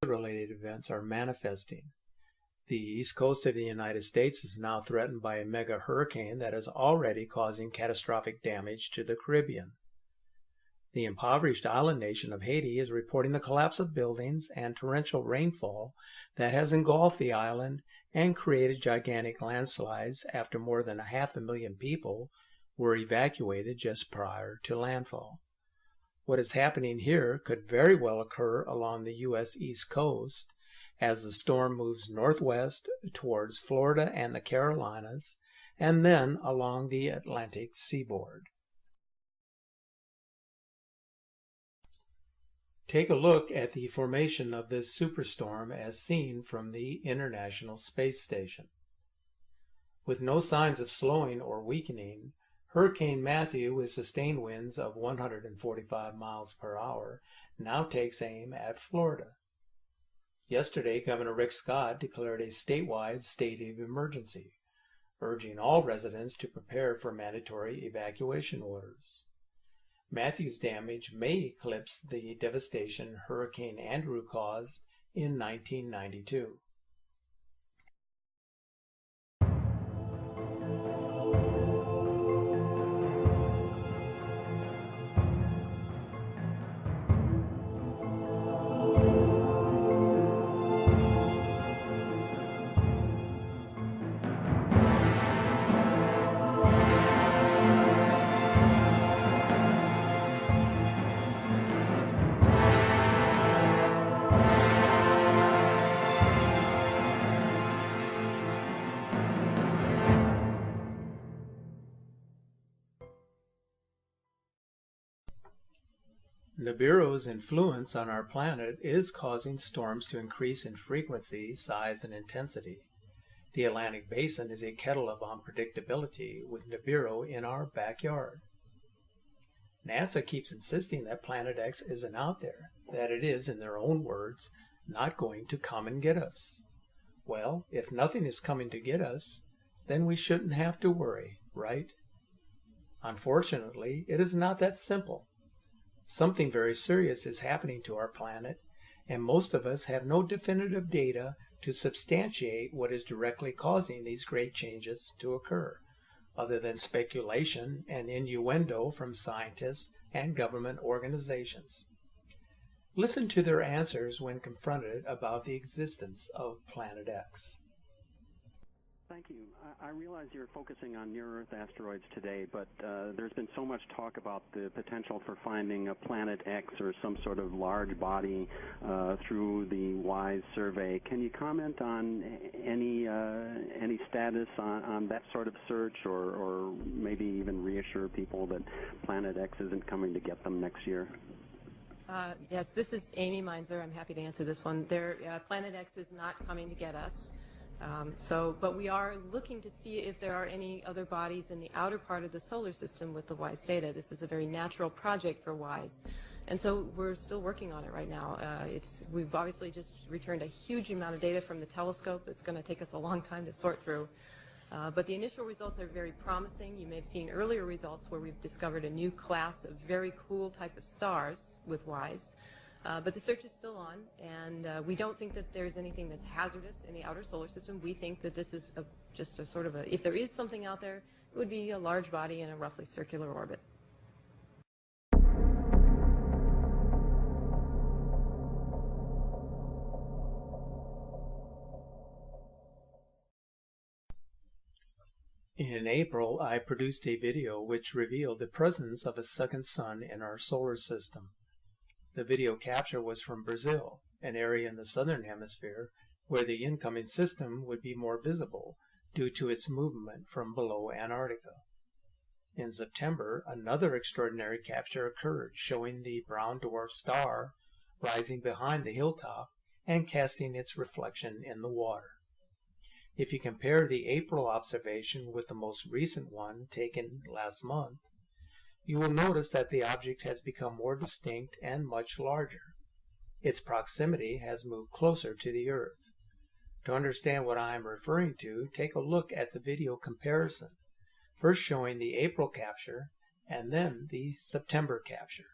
related events are manifesting. The east coast of the United States is now threatened by a mega hurricane that is already causing catastrophic damage to the Caribbean. The impoverished island nation of Haiti is reporting the collapse of buildings and torrential rainfall that has engulfed the island and created gigantic landslides after more than 500,000 people were evacuated just prior to landfall. What is happening here could very well occur along the U.S. East Coast as the storm moves northwest towards Florida and the Carolinas, and then along the Atlantic seaboard. Take a look at the formation of this superstorm as seen from the International Space Station. With no signs of slowing or weakening, Hurricane Matthew, with sustained winds of 145 miles per hour, now takes aim at Florida. Yesterday, Governor Rick Scott declared a statewide state of emergency, urging all residents to prepare for mandatory evacuation orders. Matthew's damage may eclipse the devastation Hurricane Andrew caused in 1992. Nibiru's influence on our planet is causing storms to increase in frequency, size, and intensity. The Atlantic Basin is a kettle of unpredictability with Nibiru in our backyard. NASA keeps insisting that Planet X isn't out there, that it is, in their own words, not going to come and get us. Well, if nothing is coming to get us, then we shouldn't have to worry, right? Unfortunately, it is not that simple. Something very serious is happening to our planet, and most of us have no definitive data to substantiate what is directly causing these great changes to occur, other than speculation and innuendo from scientists and government organizations. Listen to their answers when confronted about the existence of Planet X. Thank you. I realize you're focusing on near-Earth asteroids today, but there's been so much talk about the potential for finding a Planet X or some sort of large body through the WISE survey. Can you comment on any status on that sort of search, or maybe even reassure people that Planet X isn't coming to get them next year? Yes, this is Amy Meinzer. I'm happy to answer this one. Planet X is not coming to get us. But we are looking to see if there are any other bodies in the outer part of the solar system with the WISE data. This is a very natural project for WISE. And so we're still working on it right now. We've obviously just returned a huge amount of data from the telescope. It's going to take us a long time to sort through. But the initial results are very promising. You may have seen earlier results where we've discovered a new class of very cool type of stars with WISE. But the search is still on, and we don't think that there's anything that's hazardous in the outer solar system. We think that this is just a sort of if there is something out there, it would be a large body in a roughly circular orbit. In April, I produced a video which revealed the presence of a second sun in our solar system. The video capture was from Brazil, an area in the southern hemisphere where the incoming system would be more visible due to its movement from below Antarctica. In September, another extraordinary capture occurred, showing the brown dwarf star rising behind the hilltop and casting its reflection in the water. If you compare the April observation with the most recent one taken last month, you will notice that the object has become more distinct and much larger. Its proximity has moved closer to the Earth. To understand what I am referring to, take a look at the video comparison, first showing the April capture and then the September capture.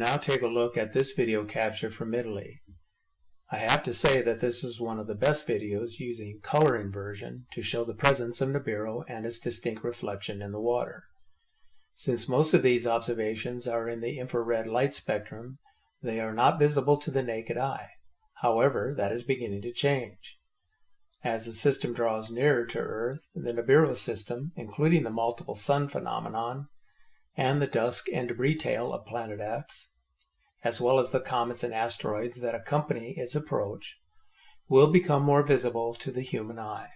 Now take a look at this video capture from Italy. I have to say that this is one of the best videos using color inversion to show the presence of Nibiru and its distinct reflection in the water. Since most of these observations are in the infrared light spectrum, they are not visible to the naked eye. However, that is beginning to change. As the system draws nearer to Earth, the Nibiru system, including the multiple sun phenomenon, and the dusk and debris tail of Planet X, as well as the comets and asteroids that accompany its approach, will become more visible to the human eye.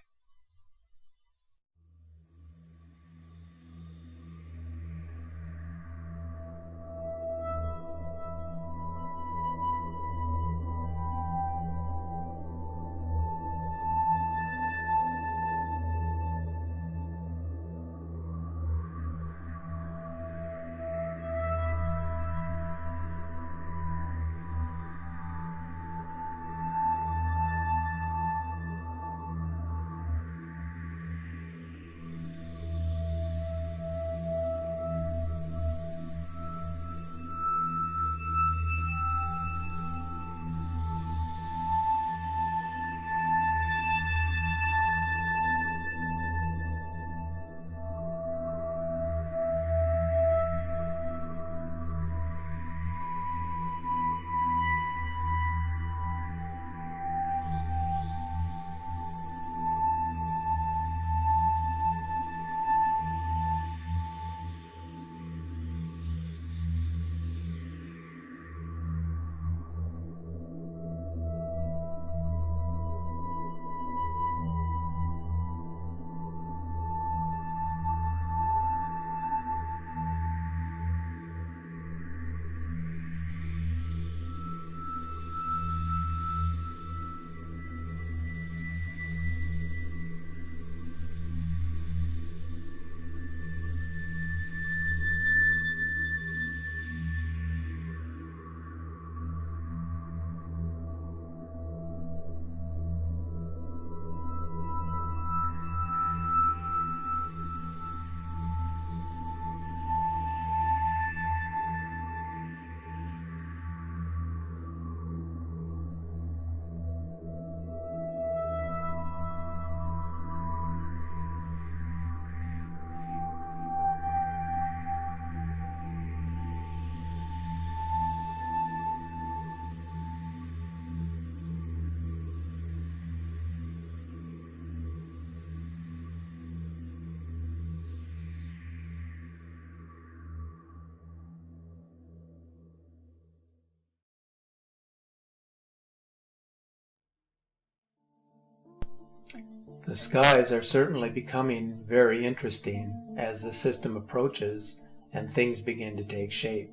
The skies are certainly becoming very interesting as the system approaches and things begin to take shape.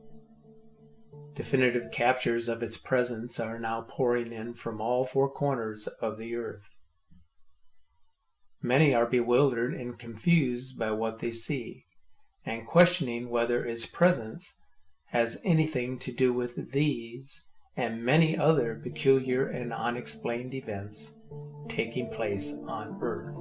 Definitive captures of its presence are now pouring in from all four corners of the Earth. Many are bewildered and confused by what they see, and questioning whether its presence has anything to do with these and many other peculiar and unexplained events taking place on Earth.